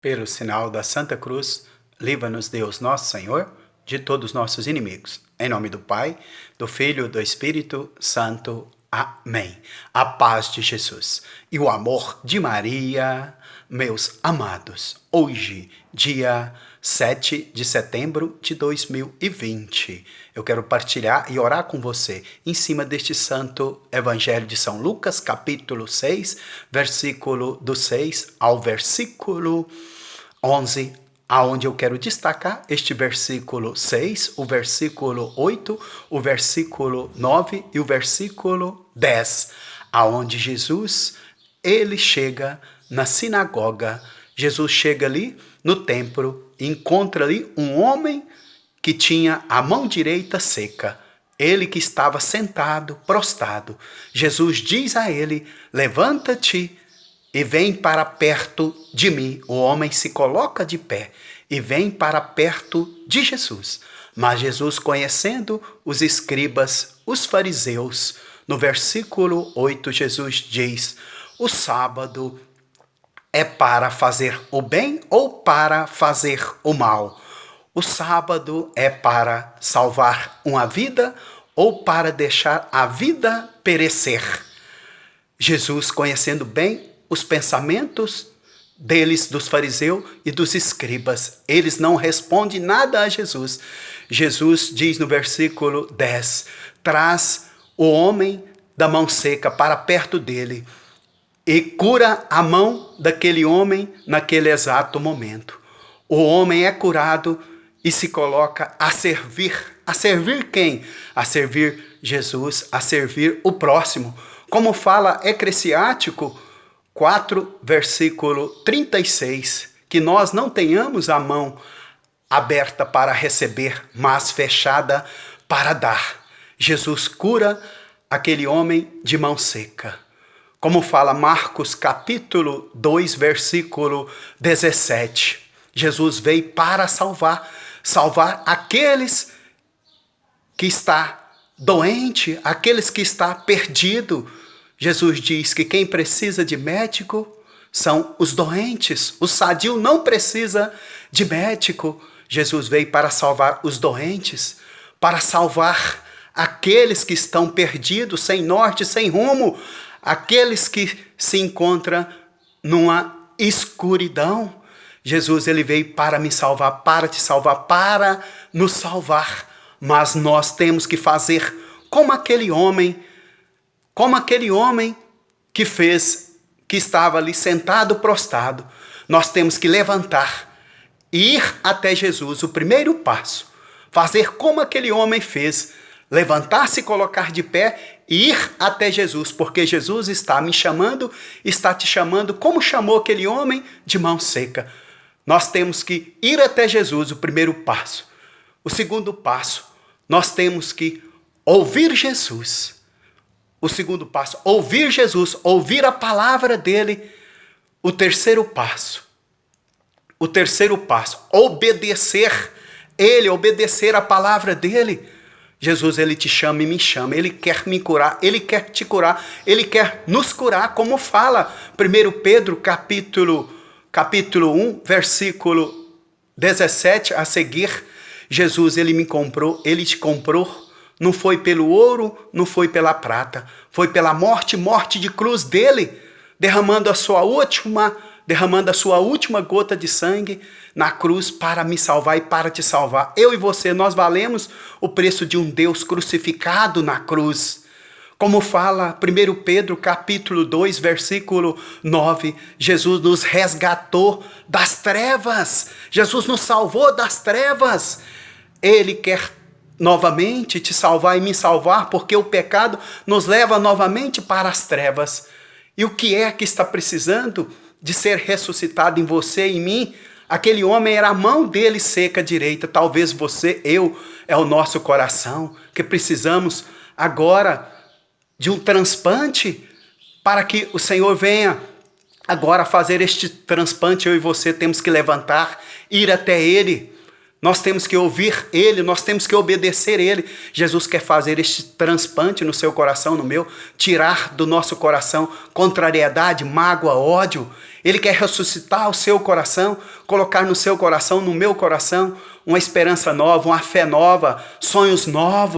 Pelo sinal da Santa Cruz, livra-nos Deus nosso Senhor de todos os nossos inimigos. Em nome do Pai, do Filho e do Espírito Santo. Amém. A paz de Jesus e o amor de Maria, meus amados. Hoje, dia 7 de setembro de 2020, eu quero partilhar e orar com você em cima deste santo Evangelho de São Lucas, capítulo 6, versículo do 6 ao versículo 11, aonde eu quero destacar este versículo 6, o versículo 8, o versículo 9 e o versículo 10, aonde Jesus, ele chega na sinagoga. Jesus chega ali no templo e encontra ali um homem que tinha a mão direita seca. Ele que estava sentado, prostrado. Jesus diz a ele: levanta-te e vem para perto de mim. O homem se coloca de pé e vem para perto de Jesus. Mas Jesus, conhecendo os escribas, os fariseus, no versículo 8, Jesus diz: o sábado é para fazer o bem ou para fazer o mal? O sábado é para salvar uma vida ou para deixar a vida perecer? Jesus, conhecendo bem os pensamentos deles, dos fariseus e dos escribas, eles não respondem nada a Jesus. Jesus diz no versículo 10, traz o homem da mão seca para perto dele e cura a mão daquele homem naquele exato momento. O homem é curado e se coloca a servir. A servir quem? A servir Jesus, a servir o próximo. Como fala Eclesiástico 4, versículo 36, que nós não tenhamos a mão aberta para receber, mas fechada para dar. Jesus cura aquele homem de mão seca. Como fala Marcos capítulo 2, versículo 17. Jesus veio para salvar aqueles que está doente, aqueles que está perdido. Jesus diz que quem precisa de médico são os doentes. O sadio não precisa de médico. Jesus veio para salvar os doentes, para salvar aqueles que estão perdidos, sem norte, sem rumo, aqueles que se encontram numa escuridão. Jesus, ele veio para me salvar, para te salvar, para nos salvar. Mas nós temos que fazer como aquele homem que estava ali sentado, prostrado. Nós temos que levantar e ir até Jesus, o primeiro passo. Fazer como aquele homem fez, levantar-se, colocar de pé e ir até Jesus, porque Jesus está me chamando, está te chamando, como chamou aquele homem de mão seca. Nós temos que ir até Jesus, o primeiro passo. O segundo passo, nós temos que ouvir Jesus. O segundo passo, ouvir Jesus, ouvir a palavra dele. O terceiro passo, obedecer ele, obedecer a palavra dele. Jesus, ele te chama e me chama, ele quer me curar, ele quer te curar, ele quer nos curar, como fala 1 Pedro capítulo 1, versículo 17 a seguir. Jesus, ele me comprou, ele te comprou. Não foi pelo ouro, não foi pela prata. Foi pela morte de cruz dele, derramando a sua última gota de sangue na cruz para me salvar e para te salvar. Eu e você, nós valemos o preço de um Deus crucificado na cruz. Como fala 1 Pedro capítulo 2, versículo 9, Jesus nos resgatou das trevas. Jesus nos salvou das trevas. Ele quer novamente te salvar e me salvar, porque o pecado nos leva novamente para as trevas. E o que é que está precisando de ser ressuscitado em você e em mim? Aquele homem era a mão dele seca direita. Talvez você, é o nosso coração, que precisamos agora de um transplante, para que o Senhor venha agora fazer este transplante. Eu e você temos que levantar, ir até ele. Nós temos que ouvir ele, nós temos que obedecer ele. Jesus quer fazer este transplante no seu coração, no meu, tirar do nosso coração contrariedade, mágoa, ódio. Ele quer ressuscitar o seu coração, colocar no seu coração, no meu coração, uma esperança nova, uma fé nova, sonhos novos.